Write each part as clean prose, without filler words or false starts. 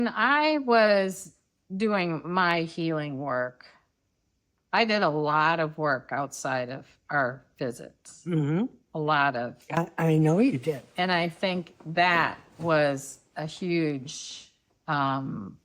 When I was doing my healing work, I did a lot of work outside of our visits. Mm-hmm. A lot of. I know you did. And I think that was a huge Benefit.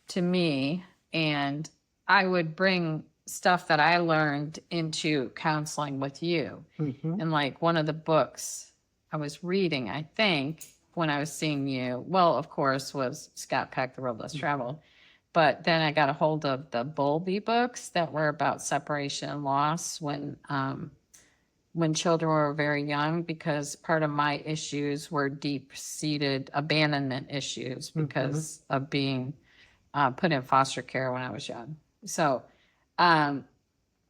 to me. And I would bring stuff that I learned into counseling with you. And like one of the books I was reading, I think, when I was seeing you, well, of course, was Scott Peck, The Road Less Traveled. But then I got a hold of the Bowlby books that were about separation and loss when children were very young, because part of my issues were deep-seated abandonment issues because of being put in foster care when I was young. So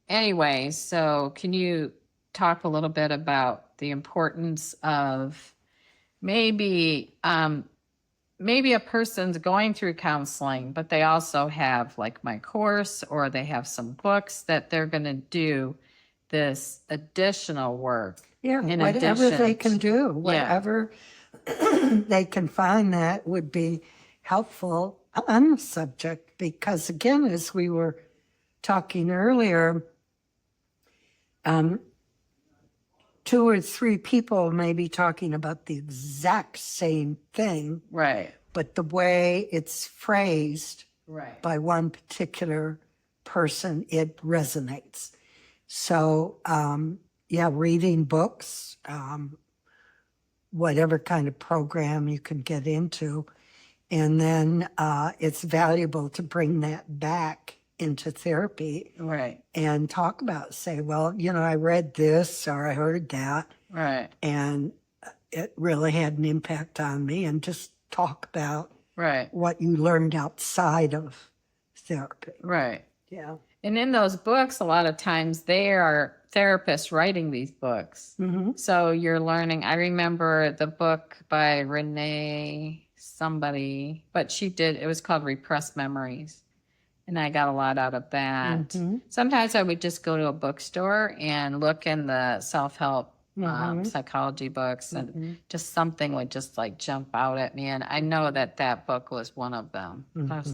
anyway, so can you talk a little bit about the importance of maybe a person's going through counseling, but they also have like my course, or they have some books that they're going to do this additional work. Yeah, in whatever they addition can do, whatever they can find that would be helpful on the subject. Because again, as we were talking earlier, 2 or 3 people may be talking about the exact same thing, Right. but the way it's phrased Right. by one particular person, it resonates. So, yeah, reading books, whatever kind of program you can get into. And then it's valuable to bring that back into therapy. Right. And talk about, say, well, I read this or I heard that. Right. And it really had an impact on me. And just talk about what you learned outside of therapy. Right. Yeah. And in those books, a lot of times they are therapists writing these books. So you're learning. I remember the book by Renee somebody, but it was called Repressed Memories. And I got a lot out of that. Sometimes I would just go to a bookstore and look in the self-help psychology books, and just something would just like jump out at me. And I know that book was one of them. I was